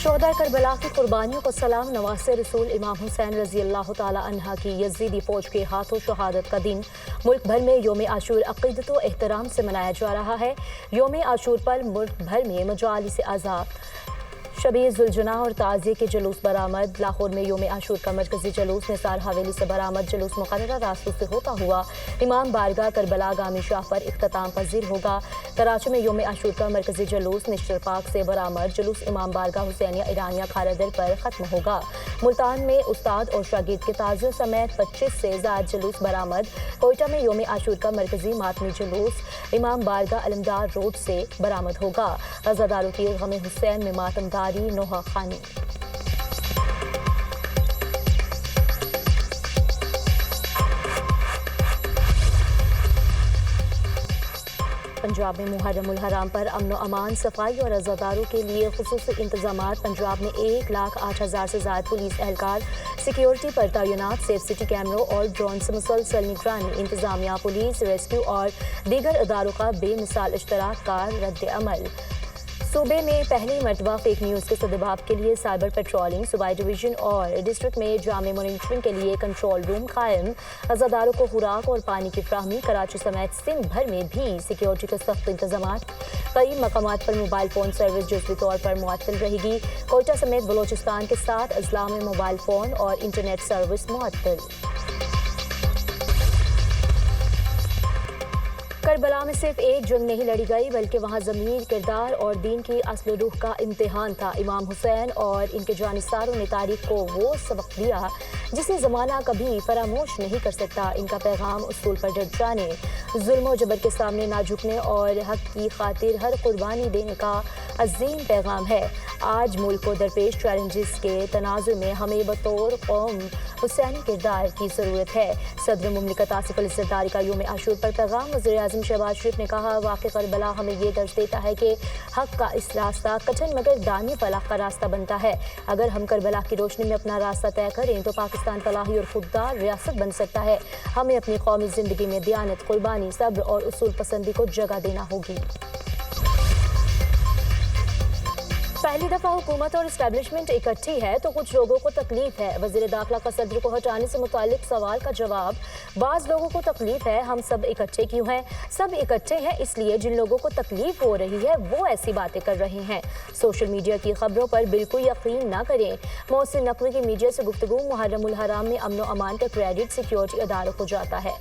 शोहदा Karbala की कुर्बानियों को सलाम। नवासे रसूल इमाम हुसैन रजी अल्लाह तआला अन्हा की यजीदी फौज के हाथों शहादत का दिन मुल्क भर में योम आशूर अक़ीदत व एहतराम से मनाया जा रहा है। योम आशूर पर मुल्क भर में मजालिस आज़ा, शबीर जुलजना और ताज़िए के जुलूस बरामद। लाहौर में योम आशूर का मरकजी जुलूस निसार हवेली से बरामद। जुलूस मुक़र्ररा रास्तों से होता हुआ इमाम बारगाह करबला गामी शाह पर इख्तिताम पजीर होगा। कराची में योम आशूर का मरकजी जुलूस निश्तर पाक से बरामद। जुलूस इमाम बारगाह हुसैनिया ईरानिया खारदर पर ख़त्म होगा। मुल्तान में उस्ताद और शागिर्द के ताज़ियों समेत 25 से ज़ायद जुलूस बरामद। कोयटा में योम आशूर का मरकजी मातमी जुलूस इमाम बारगाह अलमदार रोड से बरामद होगा। अज़ादारों की गम हुसैन में मातमदारी नोहा खानी। पंजाब में मुहर्रमुल हराम पर अमन व अमान, सफाई और अज़ादारों के लिए खुसूसी इंतजामात। पंजाब में 1,08,000 से ज़्यादा पुलिस एहलकार सिक्योरिटी पर तैनात। सेफ सिटी कैमरों और ड्रोन से मुसलसल निगरानी। इंतजामिया, पुलिस, रेस्क्यू और दीगर इदारों का बेमिसाल इश्तराक का रद्द अमल। सूबे में पहली मरतबा फेक न्यूज़ के सदबाब के लिए साइबर पेट्रोलिंग। सूबाई डिवीजन और डिस्ट्रिक्ट में जामे मॉनिटरिंग के लिए कंट्रोल रूम कायम। अज़ादारों को खुराक और पानी की फ्राहमी। कराची समेत सिंध भर में भी सिक्योरिटी के सख्त इंतजाम। कई मकामात पर मोबाइल फ़ोन सर्विस जुज़वी तौर पर मुअत्तल रहेगी। कोयटा समेत बलोचिस्तान के 7 अजला में मोबाइल फ़ोन और इंटरनेट सर्विस मुअत्तल। करबला में सिर्फ एक जंग नहीं लड़ी गई, बल्कि वहाँ ज़मीर, किरदार और दीन की असल रूह का इम्तिहान था। इमाम हुसैन और इनके जानिसारों ने तारीख को वो सबक दिया जिसे ज़माना कभी फरामोश नहीं कर सकता। इनका पैगाम उसूल पर डट जाने, जुल्म और जबर के सामने ना झुकने और हक की खातिर हर कुर्बानी देने का अजीम पैगाम है। आज मुल्क को दरपेश चैलेंजेस के तनाज़ुर में हमें बतौर कौम हुसैनी किरदार की ज़रूरत है। सदर मुमलिकत आसिफ अली ज़रदारी का योम आशूर पर पैगाम। वज़ीर-ए-आज़म शहबाज शरीफ ने कहा, वाक़या करबला हमें ये दर्ज देता है कि हक का इस रास्ता कठिन मगर दानी फलाह का रास्ता बनता है। अगर हम करबला की रोशनी में अपना रास्ता तय करें तो पाकिस्तान फलाही और खुददार रियासत बन सकता है। हमें अपनी कौमी ज़िंदगी में दियानत, कुर्बानी, सब्र और उसूल पसंदी को जगह देना होगी। पहली दफ़ा हुकूमत और इस्टेब्लिशमेंट इकट्ठी है तो कुछ लोगों को तकलीफ है। वज़ीर दाखिला का सदर को हटाने से मुतालिक सवाल का जवाब, बाज़ लोगों को तकलीफ है। हम सब इकट्ठे क्यों हैं? सब इकट्ठे हैं इसलिए जिन लोगों को तकलीफ हो रही है वो ऐसी बातें कर रहे हैं। सोशल मीडिया की खबरों पर बिल्कुल यकीन ना करें। मोहसिन नकवी की मीडिया से गुफ्तगू। मुहर्रमुल हराम में अमन व अमान का क्रेडिट सिक्योरिटी इदारों को जाता है।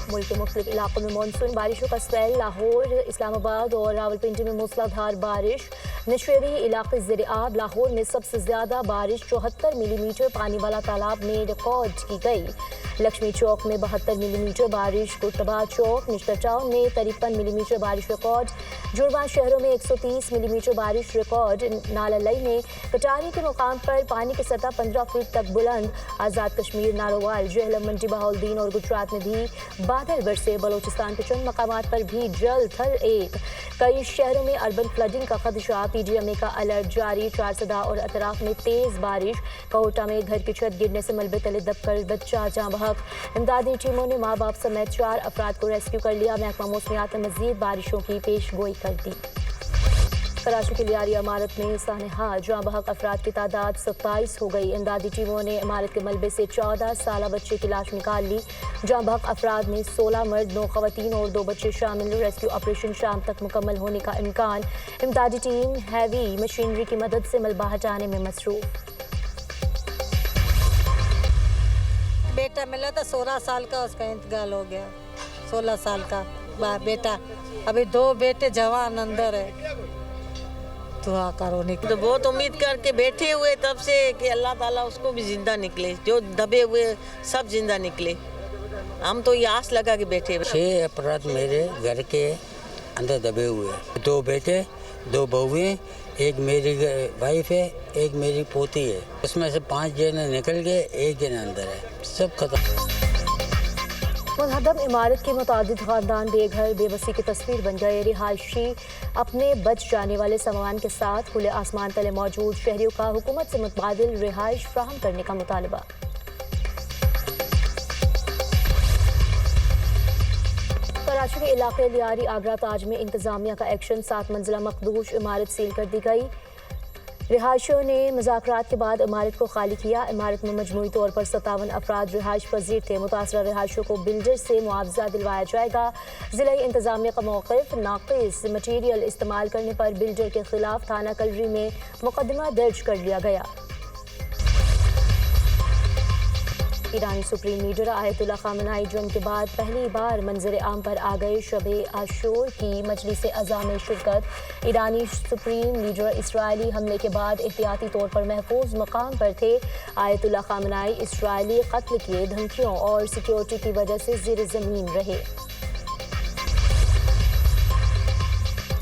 मुल्क के मुख्तलिफ इलाकों में मानसून बारिशों का स्पेल। लाहौर, इस्लामाबाद और रावलपिंडी में मूसलाधार बारिश। नशेरी इलाके ज़ेर-ए-आब। लाहौर में सबसे ज़्यादा बारिश 74 मिलीमीटर पानी वाला तालाब में रिकॉर्ड की गई। लक्ष्मी चौक में 72 मिलीमीटर बारिश। गुटबा चौक, निश्तर टाउन में 53 मिलीमीटर बारिश रिकॉर्ड। जुड़वा शहरों में 130 मिलीमीटर बारिश रिकॉर्ड। नालालई में कटारी के मुकाम पर पानी की सतह 15 फीट तक बुलंद। आज़ाद कश्मीर, नारोवाल, जेहलम, मंडी बहाउद्दीन और गुजरात में भी बादल बरसे। बलोचिस्तान के चंद मकामात पर भी जल थल एक। कई शहरों में अर्बन फ्लडिंग का खदशा। PGMA का अलर्ट जारी। चारसदा और अतराफ में तेज बारिश। कोटा में घर की छत गिरने से मलबे तले दबकर बच्चा जाँ बहक। इमदादी टीमों ने माँ बाप समेत 4 अफराद को रेस्क्यू कर लिया। महकमा मौसमियात ने मजीद बारिशों की पेश गोई कर दी। कराची की लियारी इमारत में सानहा जाँ बहक अफराद की तादाद 27 हो गई। इमदादी टीमों ने इमारत के मलबे से 14 साला बच्चे की लाश निकाल ली। जाँ बहक अफराद में 16 मर्द, 9 खवातीन और 2 बच्चे शामिल। रेस्क्यू ऑपरेशन शाम तक मुकम्मल होने का इम्कान। इमदादी टीम हैवी मशीनरी की मदद से मलबा हटाने में मसरूफ। बेटा मिला था 16 साल का, उसका इंतकाल हो गया। 16 साल का बेटा, अभी 2 बेटे जवान अंदर है। दुआ करो निकले। तो बहुत उम्मीद करके बैठे हुए तब से कि अल्लाह ताला उसको भी जिंदा निकले, जो दबे हुए सब जिंदा निकले। हम तो ये आस लगा के बैठे हुए। 6 अफराद मेरे घर के अंदर दबे हुए, 2 बेटे, 2 बहुएं, एक मेरी वाइफ है, एक मेरी पोती है। उसमें से 5 जने निकल गए, 1 जन अंदर है, सब खत्म। मुनहदम इमारत के मुतादिद खानदान बेघर बेबसी की तस्वीर बन गए। रिहायशी अपने बच जाने वाले सामान के साथ खुले आसमान तले मौजूद शहरियों का हुकूमत से मुतबादिल रिहाइश फराहम करने का मुतालबा। कराची के इलाके लियारी आगरा ताज में इंतजामिया का एक्शन, 7 मंजिला मखदूश इमारत सील कर दी गई। रिहायशियों ने मुज़ाकरात के बाद इमारत को खाली किया। इमारत में मजमूई तौर पर 57 अफराद रिहाइश पजीर थे। मुतासरा रिहायशियों को बिल्डर से मुआवजा दिलवाया जाएगा। जिला इंतजामिया का मौक़िफ़, नाक़िस मटीरियल इस्तेमाल करने पर बिल्डर के खिलाफ थाना कलरी में मुकदमा दर्ज कर लिया गया। ईरानी सुप्रीम लीडर आयतुल्ला खामेनी जंग के बाद पहली बार मंजर आम पर आ गए। शब-ए आशूर की मजलिस अज़ा में शिरकत। ईरानी सुप्रीम लीडर इसराइली हमले के बाद एहतियाती तौर पर महफूज मकाम पर थे। आयतुल्ला खामेनी इसराइली कत्ल की धमकियों और सिक्योरिटी की वजह से ज़ेर ज़मीन रहे।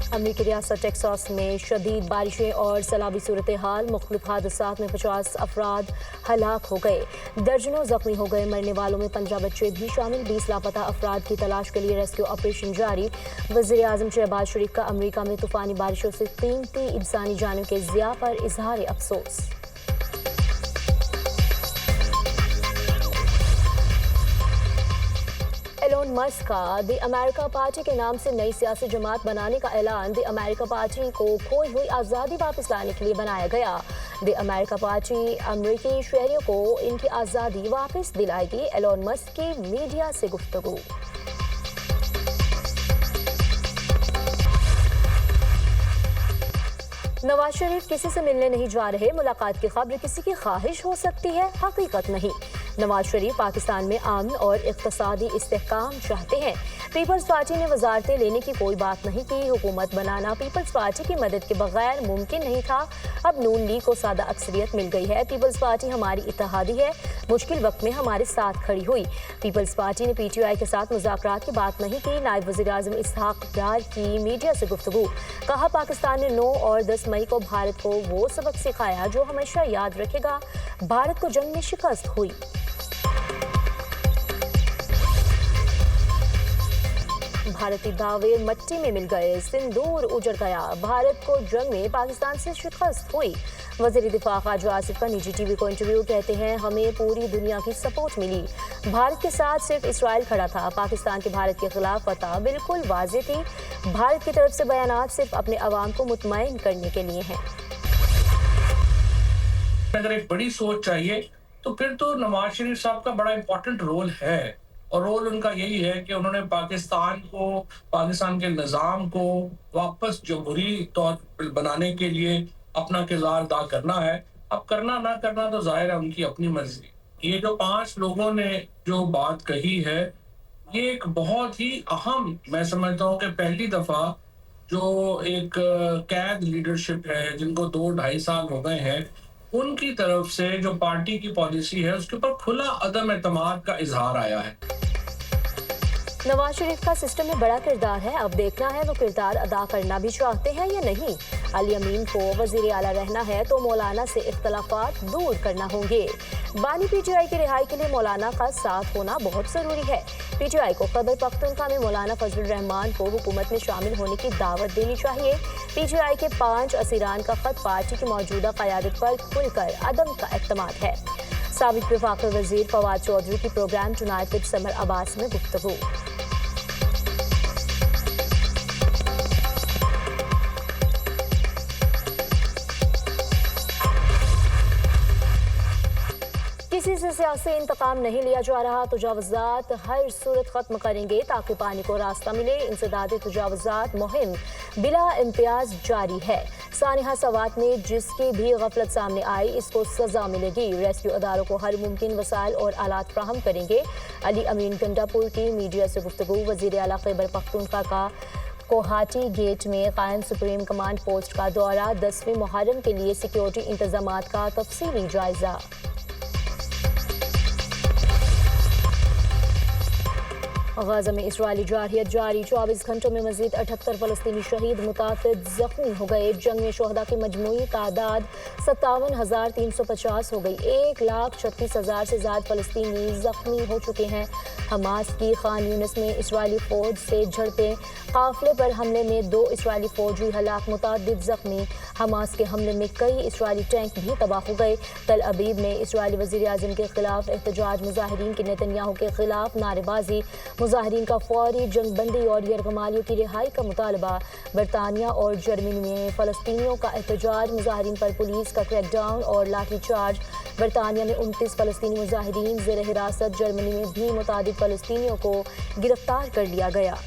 अमरीकी रियासत टेक्सास में शदीद बारिशें और सैलाबी सूरत हाल। मुख्तलिफ हादसात में 50 अफराद हलाक हो गए, दर्जनों जख्मी हो गए। मरने वालों में 15 बच्चे भी शामिल। 20 लापता अफराद की तलाश के लिए रेस्क्यू ऑपरेशन जारी। वज़ीर आज़म शहबाज शरीफ का अमरीका में तूफ़ानी बारिशों से कीमती इंसानी जानों के ज़िया पर इजहार अफसोस। एलोन मस्क का द अमेरिका पार्टी के नाम से नई सियासी जमात बनाने का ऐलान। द अमेरिका पार्टी को खोई हुई आज़ादी वापस लाने के लिए बनाया गया। द अमेरिका पार्टी अमरीकी शहरियों को इनकी आज़ादी वापस दिलाएगी। एलोन मस्क की मीडिया से गुफ्तगू। नवाज शरीफ किसी से मिलने नहीं जा रहे। मुलाकात की खबर किसी की ख्वाहिश हो सकती है, हकीकत नहीं। नवाज शरीफ पाकिस्तान में अमन और इक़्तिसादी इस्तेहकाम चाहते हैं। पीपल्स पार्टी ने वजारतें लेने की कोई बात नहीं की। हुकूमत बनाना पीपल्स पार्टी की मदद के बगैर मुमकिन नहीं था। अब नून लीग को सादा अक्सरियत मिल गई है। पीपल्स पार्टी हमारी इत्तेहादी है, मुश्किल वक्त में हमारे साथ खड़ी हुई। पीपल्स पार्टी ने PTI के साथ मुज़ाकरात की बात नहीं की। नायब वज़ीर आज़म इसहाक डार की मीडिया से गुफ्तगू। कहा, पाकिस्तान ने 9 और 10 मई को भारत को वो सबक सिखाया जो हमेशा याद रखेगा। भारत को जंग में शिकस्त हुई। भारतीय दावे मट्टी में मिल गए, सिंदूर उजड़ गया। भारत को जंग में पाकिस्तान से शिकस्त हुई। वज़ीर दिफा ख्वाजा आसिफ का निजी TV को इंटरव्यू। कहते हैं, हमें पूरी दुनिया की सपोर्ट मिली। भारत के साथ सिर्फ इसराइल खड़ा था। पाकिस्तान के भारत के खिलाफ फतह बिल्कुल वाज़ेह थी। भारत की तरफ से बयानात सिर्फ अपने अवाम को मुतमईन करने के लिए हैं। अगर एक बड़ी सोच चाहिए तो फिर तो नवाज शरीफ साहब का बड़ा इंपॉर्टेंट रोल है, और रोल उनका यही है कि उन्होंने पाकिस्तान को, पाकिस्तान के निज़ाम को वापस जमहूरी तौर पर बनाने के लिए अपना किरदार अदा करना है। अब करना ना करना तो जाहिर है उनकी अपनी मर्जी। ये जो 5 लोगों ने जो बात कही है, ये एक बहुत ही अहम, मैं समझता हूँ कि पहली दफा जो एक कैद लीडरशिप है, जिनको 2-2.5 साल हो गए हैं, उनकी तरफ से जो पार्टी की पॉलिसी है उसके ऊपर खुला अदम एतमाद का इजहार आया है। नवाज शरीफ का सिस्टम में बड़ा किरदार है। अब देखना है वो किरदार अदा करना भी चाहते हैं या नहीं। अली अमीन को वज़ीर आला रहना है तो मौलाना से इख्तलाफात दूर करना होंगे। बानी PTI की रिहाई के लिए मौलाना का साथ होना बहुत ज़रूरी है। PTI को खैबर पख्तूनख्वा में मौलाना फजलुर रहमान को हुकूमत में शामिल होने की दावत देनी चाहिए। PTI के 5 असीरान का खत पार्टी की मौजूदा क़यादत पर खुलकर अदम का एतमाद है। साबिक़ वफाकी वज़ीर फवाद चौधरी की program tonight with Samar Abbas में गुफ्तगू। किसी से सियासी इंतकाम नहीं लिया जा रहा। तजावुज़ात हर सूरत खत्म करेंगे ताकि पानी को रास्ता मिले। इंसदादी तजावुज़ात मुहिम बिला इम्तियाज जारी है। सानिहा सवात में जिसकी भी गफलत सामने आई, इसको सजा मिलेगी। रेस्क्यू अदारों को हर मुमकिन वसाइल और आलात फ्राहम करेंगे। अली अमीन गंडापुर की मीडिया से गुफ्तगू। वज़ीर आला खैबर पख्तूनख्वा का कोहाटी गेट में कायम सुप्रीम कमांड पोस्ट का दौरा। 10वीं मुहर्रम के लिए सिक्योरिटी इंतजामात का तफसीली जायजा। गाज़ा में इसराइली जारहियत जारी। 24 घंटों में मजीद 78 फ़लस्तीनी शहीद, मुतादिद ज़ख्मी हो गए। जंग में शोहदा की मजमूई तादाद 57,350 हो गई। 1,36,000 से ज़्यादा फ़लस्तीनी ज़ख्मी हो चुके हैं। हमास की खान यूनिस में इसराइली फ़ौज से झड़पें। काफ़िले पर हमले में 2 इसराइली फ़ौजी हलाक, मुतादिद ज़ख्मी। हमास के हमले में कई इसराइली टैंक भी तबाह हो गए। तल अबीब में इसराइली वज़ीर आज़म के खिलाफ एहतजाज। मुजाहिरीन की नेतन्याहू के खिलाफ नारेबाजी। मुजाहिरीन का फौरी जंग बंदी और यरगमालियों की रिहाई का मुतालबा। बरतानिया और जर्मनी में फ़लस्तीनियों का एहतजाज, मुजाहिरीन पर पुलिस का क्रैकडाउन और लाठीचार्ज। बरतानिया में 29 फ़लस्तीनी मुजाहिरीन ज़ेर हिरासत, जर्मनी में भी मुतादिद फ़लस्तीनियों को गिरफ्तार कर लिया गया।